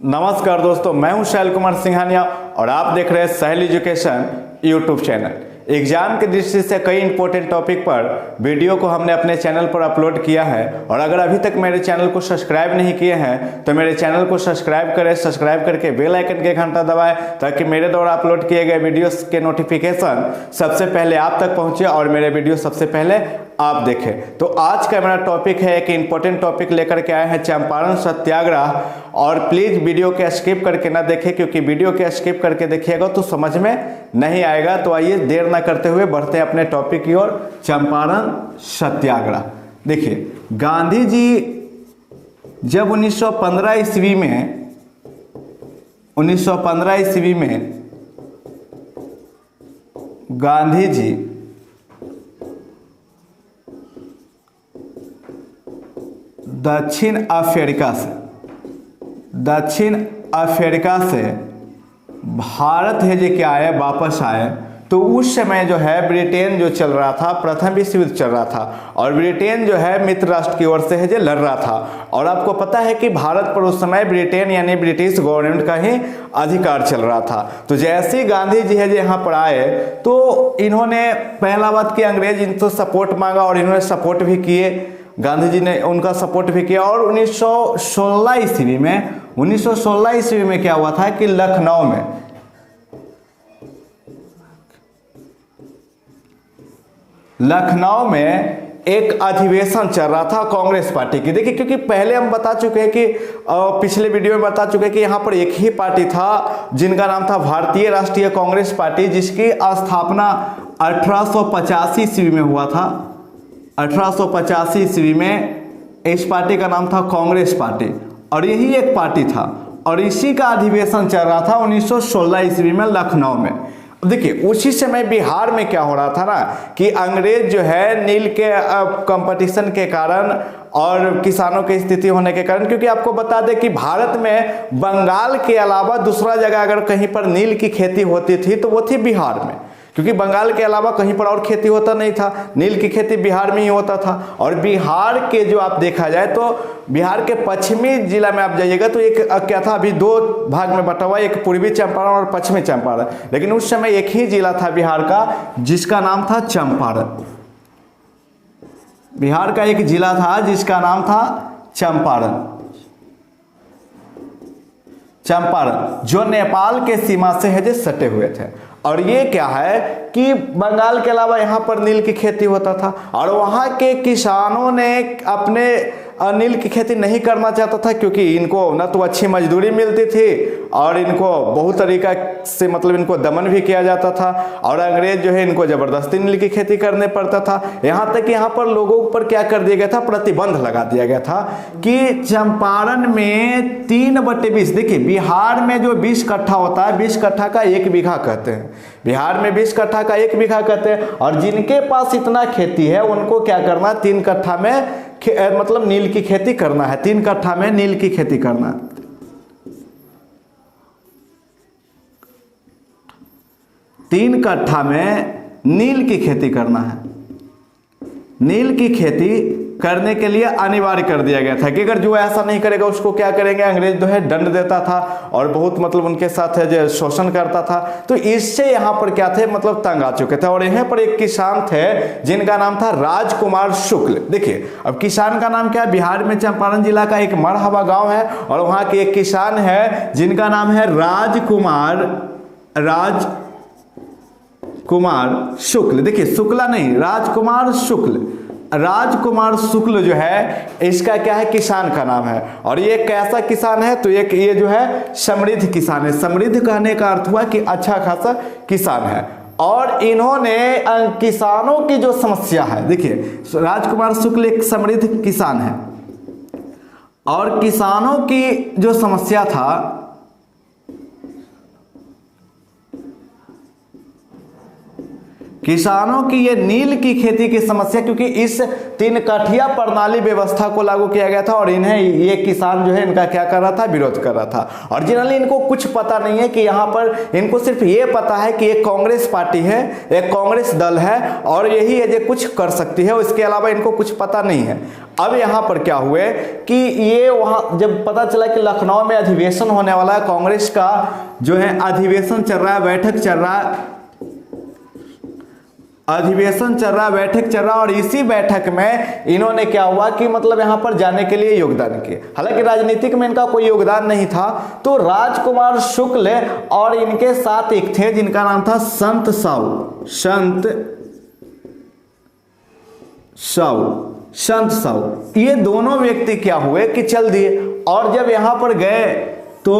नमस्कार दोस्तों, मैं हूं शैल कुमार सिंघानिया और आप देख रहे हैं सहल एजुकेशन यूट्यूब चैनल। एग्जाम की दृष्टि से कई इंपॉर्टेंट टॉपिक पर वीडियो को हमने अपने चैनल पर अपलोड किया है और अगर अभी तक मेरे चैनल को सब्सक्राइब नहीं किए हैं तो मेरे चैनल को सब्सक्राइब करें। सब्सक्राइब करके बेल आइकन के घंटा दबाएं ताकि मेरे द्वारा अपलोड किए गए वीडियोस के नोटिफिकेशन सबसे पहले आप तक पहुंचे और मेरे वीडियो सबसे पहले आप देखें। तो आज का मेरा टॉपिक है, एक इंपॉर्टेंट टॉपिक लेकर के आए हैं, चंपारण सत्याग्रह। और प्लीज वीडियो के स्किप करके ना देखें क्योंकि वीडियो के स्किप करके देखिएगा तो समझ में नहीं आएगा। तो आइए देर ना करते हुए बढ़ते हैं अपने टॉपिक की ओर। चंपारण सत्याग्रह देखिए, गांधी जी जब 1915 ईस्वी में गांधी जी दक्षिण अफ्रीका से भारत है जो क्या आए, वापस आए, तो उस समय जो है ब्रिटेन जो चल रहा था, प्रथम विश्व युद्ध चल रहा था और ब्रिटेन जो है मित्र राष्ट्र की ओर से है जो लड़ रहा था। और आपको पता है कि भारत पर उस समय ब्रिटेन यानी ब्रिटिश गवर्नमेंट का ही अधिकार चल रहा था। तो जैसे ही गांधी जी है जो यहाँ पर आए तो इन्होंने पहला बात कि अंग्रेज इनको सपोर्ट मांगा और इन्होंने सपोर्ट भी किए, गांधी जी ने उनका सपोर्ट भी किया। और 1916 ईस्वी में क्या हुआ था कि लखनऊ में एक अधिवेशन चल रहा था कांग्रेस पार्टी की। देखिए, क्योंकि पहले हम बता चुके हैं कि पिछले वीडियो में बता चुके हैं कि यहाँ पर एक ही पार्टी था जिनका नाम था भारतीय राष्ट्रीय कांग्रेस पार्टी, जिसकी स्थापना 1885 ईस्वी में हुआ था। 1885 ईस्वी में इस पार्टी का नाम था कांग्रेस पार्टी और यही एक पार्टी था और इसी का अधिवेशन चल रहा था 1916 ईस्वी में लखनऊ में। देखिए, उसी समय बिहार में क्या हो रहा था ना कि अंग्रेज जो है नील के कंपटीशन के कारण और किसानों की स्थिति होने के कारण, क्योंकि आपको बता दें कि भारत में बंगाल के अलावा दूसरा जगह अगर कहीं पर नील की खेती होती थी तो वो थी बिहार में, क्योंकि बंगाल के अलावा कहीं पर और खेती होता नहीं था। नील की खेती बिहार में ही होता था। और बिहार के जो आप देखा जाए तो बिहार के पश्चिमी जिला में आप जाइएगा तो एक क्या था, अभी दो भाग में बटा हुआ, एक पूर्वी चंपारण और पश्चिमी चंपारण, लेकिन उस समय एक ही जिला था बिहार का जिसका नाम था चंपारण। बिहार का एक जिला था जिसका नाम था चंपारण, जो नेपाल के सीमा से है जो सटे हुए थे। और ये क्या है कि बंगाल के अलावा यहाँ पर नील की खेती होता था और वहाँ के किसानों ने अपने नील की खेती नहीं करना चाहता था क्योंकि इनको न तो अच्छी मजदूरी मिलती थी और इनको बहुत तरीका से मतलब इनको दमन भी किया जाता था और अंग्रेज जो है इनको जबरदस्ती नील की खेती करने पड़ता था। यहाँ तक कि यहाँ पर लोगों पर क्या कर दिया गया था, प्रतिबंध लगा दिया गया था कि चंपारण में 3/20, देखिए बिहार में जो 20 कट्ठा होता है, 20 कट्ठा का 1 बीघा कहते हैं, बिहार में 20 कट्ठा का 1 बीघा कहते हैं। और जिनके पास इतना खेती है उनको क्या करना, 3 कट्ठा में मतलब नील की खेती करना है, 3 कट्ठा में नील की खेती करना है। 3 कट्ठा में नील की खेती करना है। नील की खेती करने के लिए अनिवार्य कर दिया गया था कि अगर जो ऐसा नहीं करेगा उसको क्या करेंगे, अंग्रेज जो है दंड देता था और बहुत मतलब उनके साथ है जो शोषण करता था। तो इससे यहाँ पर क्या थे, मतलब तंग आ चुके थे। और यहाँ पर एक किसान थे जिनका नाम था राजकुमार शुक्ल। देखिए, अब किसान का नाम क्या है, बिहार में चंपारण जिला का एक मरहबा गाँव है और वहाँ के एक किसान है जिनका नाम है राजकुमार शुक्ल। देखिए, शुक्ला नहीं, राजकुमार शुक्ल। राजकुमार शुक्ल जो है इसका क्या है, किसान का नाम है। और ये कैसा किसान है, तो ये जो है समृद्ध किसान है। समृद्ध कहने का अर्थ हुआ कि अच्छा खासा किसान है। और इन्होंने किसानों की जो समस्या है, देखिए राजकुमार शुक्ल एक समृद्ध किसान है और किसानों की जो समस्या था किसानों की ये नील की खेती की समस्या, क्योंकि इस 3 कठिया प्रणाली व्यवस्था को लागू किया गया था और इन्हें ये किसान जो है इनका क्या कर रहा था, विरोध कर रहा था। और जनरली इनको कुछ पता नहीं है कि यहाँ पर इनको सिर्फ ये पता है कि एक कांग्रेस पार्टी है, एक कांग्रेस दल है और यही है जो कुछ कर सकती है, इसके अलावा इनको कुछ पता नहीं है। अब यहाँ पर क्या हुए कि ये वहाँ जब पता चला कि लखनऊ में अधिवेशन होने वाला है, कांग्रेस का जो है अधिवेशन चल रहा है, बैठक चल रहा है, अधिवेशन चल रहा, बैठक चल रहा, और इसी बैठक में इन्होंने क्या हुआ कि मतलब यहां पर जाने के लिए योगदान किए। हालांकि राजनीतिक में इनका कोई योगदान नहीं था। तो राजकुमार शुक्ल और इनके साथ एक थे जिनका नाम था संत साहू, ये दोनों व्यक्ति क्या हुए कि चल दिए। और जब यहां पर गए तो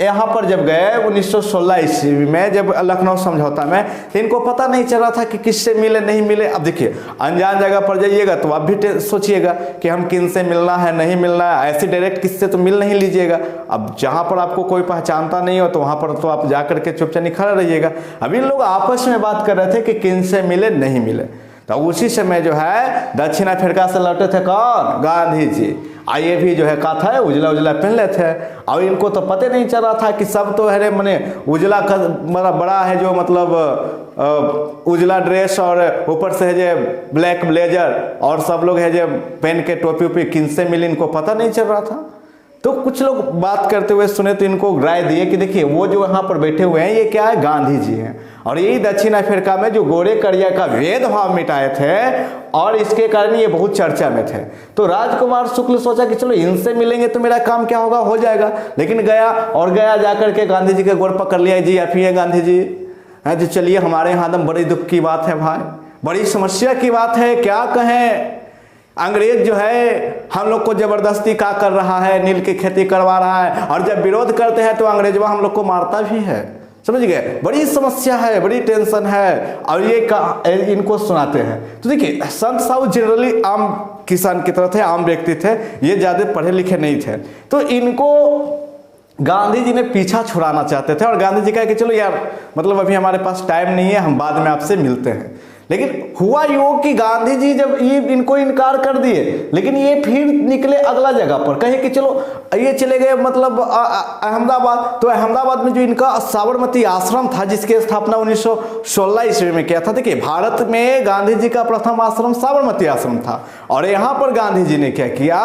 यहाँ पर जब गए 1916 ईस्वी में, जब लखनऊ समझौता में, तो इनको पता नहीं चल रहा था कि किससे मिले नहीं मिले। अब देखिए अनजान जगह पर जाइएगा तो आप भी सोचिएगा कि हम किन से मिलना है नहीं मिलना है, ऐसे डायरेक्ट किससे तो मिल नहीं लीजिएगा। अब जहाँ पर आपको कोई पहचानता नहीं हो तो वहाँ पर तो आप जा करके चुपचाप खड़ा रहिएगा। अब इन लोग आपस में बात कर रहे थे कि किन से मिले नहीं मिले। तो उसी समय जो है दक्षिण अफ्रीका से लौटे थे कौन, गांधी जी। ये भी जो है का था उजला उजला पहन थे, और इनको तो पता नहीं चल रहा था कि सब तो है मैंने उजला का बड़ा है जो मतलब उजला ड्रेस और ऊपर से है जो ब्लैक ब्लेजर, और सब लोग है जो पहन के टोपी उपी, किन से मिली इनको पता नहीं चल रहा था। तो कुछ लोग बात करते हुए सुने तो इनको राय दिए कि देखिए वो जो यहाँ पर बैठे हुए हैं ये क्या है, गांधी जी हैं, और यही दक्षिण अफ्रीका में जो गोरे करिया का भेदभाव मिटाए थे और इसके कारण ये बहुत चर्चा में थे। तो राजकुमार शुक्ल सोचा कि चलो इनसे मिलेंगे तो मेरा काम क्या होगा, हो जाएगा। लेकिन गया जाकर के गांधी जी के गोर पकड़ लिया, जी आप ही है गांधी जी, है जी, चलिए हमारे यहाँ दम बड़ी दुख की बात है भाई, बड़ी समस्या की बात है, क्या कहें, अंग्रेज जो है हम लोग को जबरदस्ती का कर रहा है, नील की खेती करवा रहा है, और जब विरोध करते हैं तो अंग्रेजवा हम लोग को मारता भी है, समझ गए, बड़ी समस्या है, बड़ी टेंशन है, और ये इनको सुनाते हैं। तो देखिए संत साहू जनरली आम किसान की तरह थे, आम व्यक्ति थे, ये ज्यादा पढ़े लिखे नहीं थे। तो इनको गांधी जी ने पीछा छुड़ाना चाहते थे, और गांधी जी कहा कि चलो यार मतलब अभी हमारे पास टाइम नहीं है, हम बाद में आपसे मिलते हैं। लेकिन हुआ योग कि गांधी जी जब ये इनको इनकार कर दिए, लेकिन ये फिर निकले अगला जगह पर, कहे कि चलो ये चले गए मतलब अहमदाबाद। तो अहमदाबाद में जो इनका साबरमती आश्रम था जिसकी स्थापना 1916 ईस्वी में किया था। देखिए भारत में गांधी जी का प्रथम आश्रम साबरमती आश्रम था, और यहाँ पर गांधी जी ने क्या किया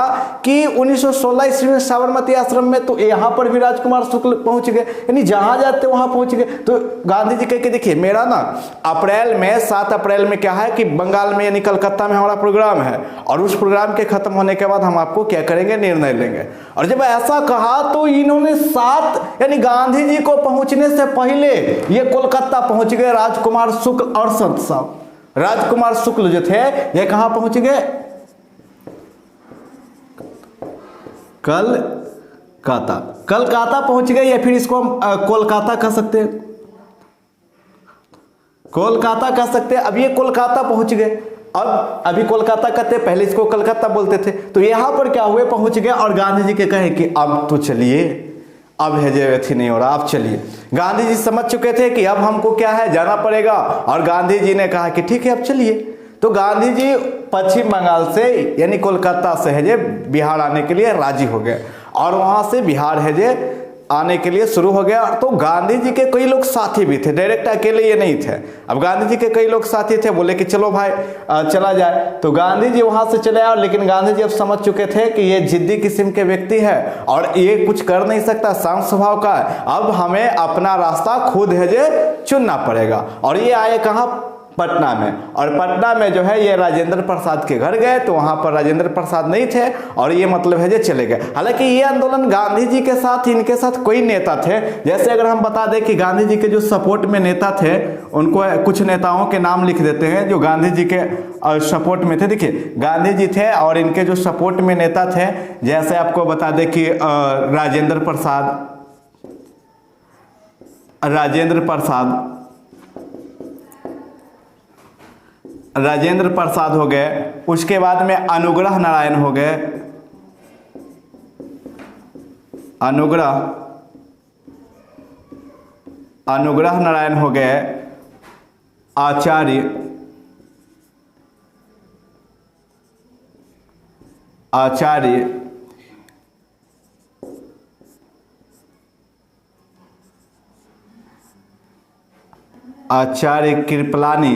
कि 1916 ईस्वी में साबरमती आश्रम में, तो यहाँ पर भी राजकुमार शुक्ल पहुंच गए, यानी जहां जाते वहां पहुंच गए। तो गांधी जी कह के देखिए मेरा ना अप्रैल में 7 अप्रैल में क्या है कि बंगाल में यानी कलकत्ता में हमारा प्रोग्राम है, और उस प्रोग्राम के खत्म होने के बाद हम आपको क्या करेंगे, निर्णय लेंगे। और जब ऐसा कहा तो इन्होंने 7 यानी गांधी जी को पहुंचने से पहले ये कोलकाता पहुंच गए राजकुमार शुक्ल और संत साहब। राजकुमार शुक्ल जो थे ये कहां पहुंच गए, कलकाता पहुंच गए, या फिर इसको हम कोलकाता कह सकते हैं, कोलकाता कह सकते हैं। अब ये कोलकाता पहुंच गए, अब अभी कोलकाता कहते, पहले इसको कलकत्ता बोलते थे। तो यहां पर क्या हुए, पहुंच गए, और गांधी जी के कहे कि अब तो चलिए, अब है जे थी नहीं हो रहा, आप चलिए। गांधी जी समझ चुके थे कि अब हमको क्या है, जाना पड़ेगा, और गांधी जी ने कहा कि ठीक है अब चलिए। तो गांधी जी पश्चिम बंगाल से यानी कोलकाता से है जे बिहार आने के लिए राजी हो गए, और वहां से बिहार है जे आने के लिए शुरू हो गया। तो गांधी जी के कई लोग साथी भी थे, डायरेक्ट अकेले ये नहीं थे। अब गांधी जी के कई लोग साथी थे, बोले कि चलो भाई चला जाए। तो गांधी जी वहां से चले आए, लेकिन गांधी जी अब समझ चुके थे कि ये जिद्दी किस्म के व्यक्ति है और ये कुछ कर नहीं सकता, शांत स्वभाव का है, अब हमें अपना रास्ता खुद है जे चुनना पड़ेगा। और ये आए कहाँ, पटना में। और पटना में जो है ये राजेंद्र प्रसाद के घर गए, तो वहां पर राजेंद्र प्रसाद नहीं थे, और ये मतलब है जे चले गए। हालांकि ये आंदोलन गांधी जी के साथ, इनके साथ कोई नेता थे, जैसे अगर हम बता दें कि गांधी जी के जो सपोर्ट में नेता थे, उनको कुछ नेताओं के नाम लिख देते हैं जो गांधी जी के सपोर्ट में थे। देखिए गांधी जी थे और इनके जो सपोर्ट में नेता थे, जैसे आपको बता दें कि राजेंद्र प्रसाद हो गए, उसके बाद में अनुग्रह नारायण हो गए, अनुग्रह नारायण हो गए, आचार्य कृपलानी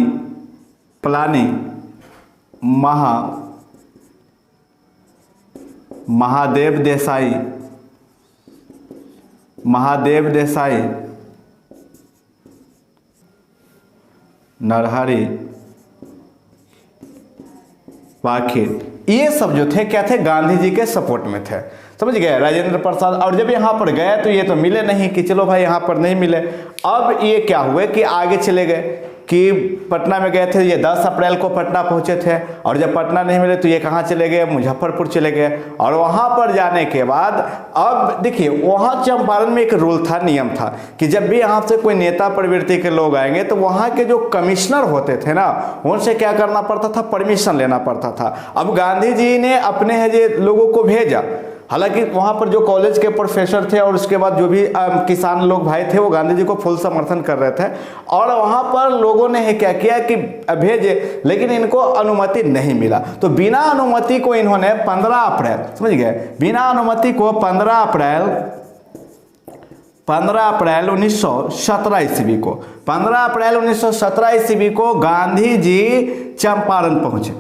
महादेव देसाई नरहरि वाकिर, ये सब जो थे क्या थे, गांधी जी के सपोर्ट में थे, समझ गए। राजेंद्र प्रसाद, और जब यहाँ पर गए तो ये तो मिले नहीं कि चलो भाई यहाँ पर नहीं मिले। अब ये क्या हुए कि आगे चले गए कि पटना में गए थे, ये 10 अप्रैल को पटना पहुंचे थे, और जब पटना नहीं मिले तो ये कहाँ चले गए, मुजफ्फरपुर चले गए। और वहाँ पर जाने के बाद अब देखिए, वहाँ चंपारण में एक रूल था, नियम था कि जब भी यहाँ से कोई नेता प्रवृत्ति के लोग आएंगे तो वहाँ के जो कमिश्नर होते थे ना, उनसे क्या करना पड़ता था, परमिशन लेना पड़ता था। अब गांधी जी ने अपने लोगों को भेजा, हालांकि वहाँ पर जो कॉलेज के प्रोफेसर थे और उसके बाद जो भी किसान लोग भाई थे वो गांधी जी को फुल समर्थन कर रहे थे, और वहाँ पर लोगों ने क्या किया कि भेजे, लेकिन इनको अनुमति नहीं मिला। तो बिना अनुमति को इन्होंने 15 अप्रैल, समझ गए, बिना अनुमति को 15 अप्रैल 1917 ईस्वी को 15 अप्रैल 1917 ईस्वी को गांधी जी चंपारण पहुंचे।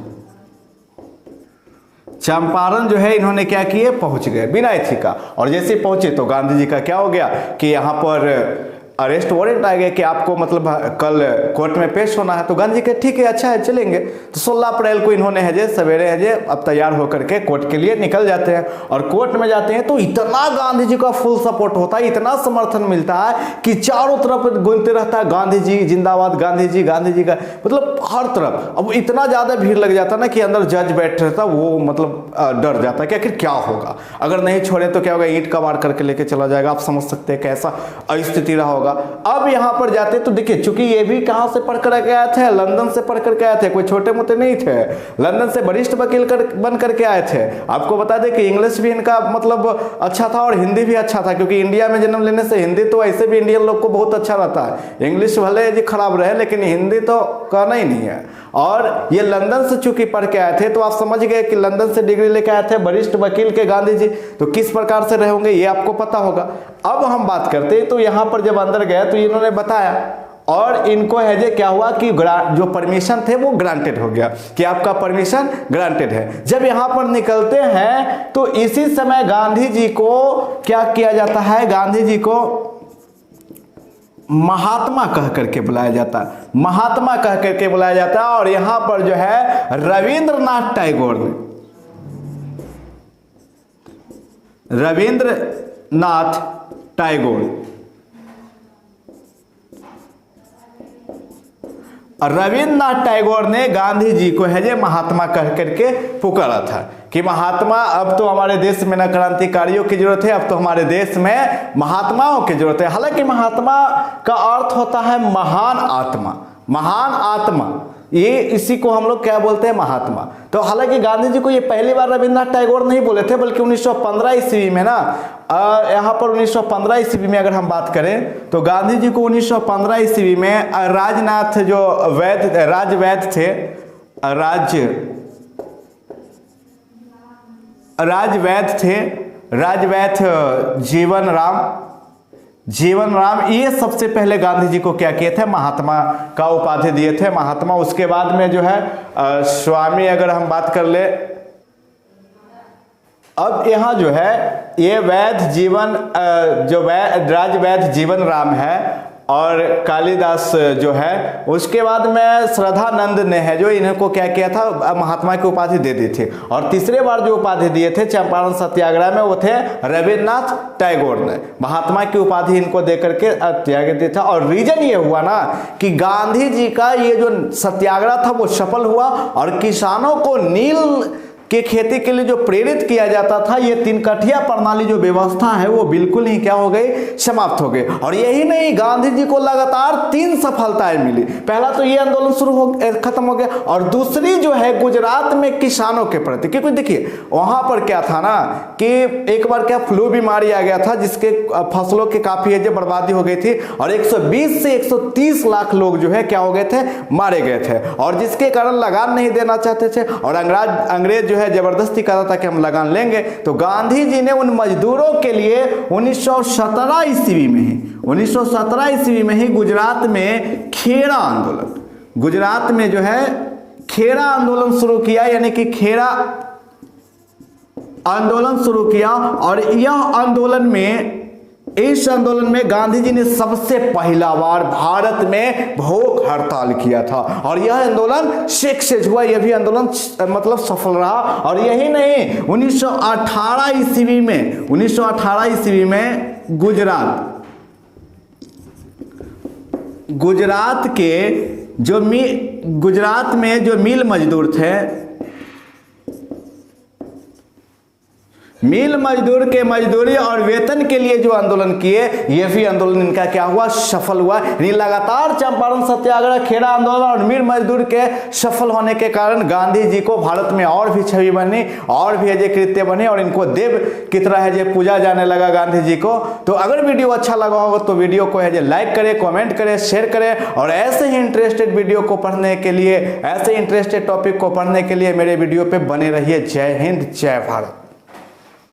चंपारण जो है इन्होंने क्या किए, पहुंच गए बिना एथी का। और जैसे पहुंचे तो गांधी जी का क्या हो गया कि यहाँ पर अरेस्ट वारंट आ गया कि आपको मतलब कल कोर्ट में पेश होना है। तो गांधी जी के ठीक है, अच्छा है, चलेंगे। तो 16 अप्रैल को इन्होंने सवेरे अब तैयार होकर के कोर्ट के लिए निकल जाते हैं, और कोर्ट में जाते हैं तो इतना गांधी जी का फुल सपोर्ट होता है, इतना समर्थन मिलता है कि चारों तरफ गूंजते रहता है गांधी जी जिंदाबाद, गांधी जी का, मतलब हर तरफ। अब इतना ज्यादा भीड़ लग जाता ना कि अंदर जज बैठ रहता, वो मतलब डर जाता है कि आखिर क्या होगा, अगर नहीं छोड़े तो क्या होगा, ईंट कबाड़ करके लेके चला जाएगा। आप समझ सकते हैं कैसा स्थिति रहा होगा। अब यहां पर जाते तो देखिए, चूंकि ये भी कहां से पढ़ कर आए थे, लंदन से पढ़ करके आए थे, कोई छोटे मोटे नहीं थे, लंदन से वरिष्ठ वकील बन करके आए थे। आपको बता दें कि इंग्लिश भी इनका मतलब अच्छा था और हिंदी भी अच्छा था, क्योंकि इंडिया में जन्म लेने से हिंदी तो ऐसे भी इंडियन लोग को बहुत अच्छा रहता है। इंग्लिश भले जी खराब रहे लेकिन हिंदी तो कहना ही नहीं है। और ये लंदन से चूंकि पढ़ के आए थे, तो आप समझ गए कि लंदन से डिग्री लेके आए थे वरिष्ठ वकील के गांधी जी, तो किस प्रकार से रहे होंगे ये आपको पता होगा। अब हम बात करते हैं, तो यहां पर जब अंदर गए तो इन्होंने बताया, और इनको क्या हुआ कि जो परमिशन थे वो ग्रांटेड हो गया, कि आपका परमिशन ग्रांटेड है। जब यहां पर निकलते हैं तो इसी समय गांधी जी को क्या किया जाता है, गांधी जी को महात्मा कह करके बुलाया जाता है, महात्मा कह करके बुलाया जाता है। और यहां पर जो है रविंद्रनाथ टैगोर रविंद्रनाथ टैगोर ने गांधी जी को महात्मा कह करके पुकारा था कि महात्मा, अब तो हमारे देश में न क्रांतिकारियों की जरूरत है, अब तो हमारे देश में महात्माओं की जरूरत है। हालांकि महात्मा का अर्थ होता है महान आत्मा, महान आत्मा, ये इसी को हम लोग क्या बोलते हैं, महात्मा। तो हालांकि गांधी जी को ये पहली बार रविंद्रनाथ टैगोर नहीं बोले थे, बल्कि 1915 ईस्वी में ना, यहाँ पर 1915 ईस्वी में अगर हम बात करें तो गांधी जी को 1915 ईस्वी में राजनाथ जो राजवैद्य थे, राजवैद्य जीवन राम, ये सबसे पहले गांधी जी को क्या किए थे, महात्मा का उपाधि दिए थे, महात्मा। उसके बाद में जो है स्वामी, अगर हम बात कर ले, अब यहाँ जो है ये राजवैद्य जीवन राम है, और कालिदास जो है, उसके बाद में श्रद्धानंद ने जो इनको क्या किया था, महात्मा की उपाधि दे दी थी। और तीसरे बार जो उपाधि दिए थे चंपारण सत्याग्रह में, वो थे रविंद्रनाथ टैगोर ने, महात्मा की उपाधि इनको देकर के त्याग दिया था। और रीजन ये हुआ ना कि गांधी जी का ये जो सत्याग्रह था वो सफल हुआ, और किसानों को नील कि खेती के लिए जो प्रेरित किया जाता था, ये तीन कठिया प्रणाली जो व्यवस्था है वो बिल्कुल ही क्या हो गई, समाप्त हो गई। और यही नहीं, गांधी जी को लगातार 3 सफलताएं मिली। पहला तो ये आंदोलन खत्म हो गया, और दूसरी जो है गुजरात में किसानों के प्रति, क्योंकि देखिए वहां पर क्या था ना कि एक बार क्या फ्लू बीमारी आ गया था, जिसके फसलों की काफी बर्बादी हो गई थी, और 120 से 130 लाख लोग जो है क्या हो गए थे, मारे गए थे, और जिसके कारण लगान नहीं देना चाहते थे, और अंग्रेज जो है जबरदस्ती कर रहा था कि हम लगान लेंगे। तो गांधी जी ने उन मजदूरों के लिए 1917 ईस्वी में ही गुजरात में खेड़ा आंदोलन, गुजरात में जो है खेड़ा आंदोलन शुरू किया, यानी कि खेड़ा आंदोलन शुरू किया। और इस आंदोलन में गांधी जी ने सबसे पहला बार भारत में भूख हड़ताल किया था, और यह आंदोलन सक्सेस हुआ, यह भी आंदोलन मतलब सफल रहा। और यही नहीं, 1918 ईस्वी में गुजरात में जो मिल मजदूर थे, मिल मजदूर के मजदूरी और वेतन के लिए जो आंदोलन किए, यह भी आंदोलन इनका क्या हुआ, सफल हुआ। यानी लगातार चंपारण सत्याग्रह, खेड़ा आंदोलन और मिल मजदूर के सफल होने के कारण गांधी जी को भारत में और भी छवि बनी, और भी अजय कृत्य बने, और इनको देव की तरह पूजा जाने लगा गांधी जी को। तो अगर वीडियो अच्छा लगा होगा तो वीडियो को लाइक करें, कमेंट करें, शेयर करें, और ऐसे ही इंटरेस्टेड वीडियो को पढ़ने के लिए, ऐसे इंटरेस्टेड टॉपिक को पढ़ने के लिए मेरे वीडियो पे बने रहिए। जय हिंद, जय भारत।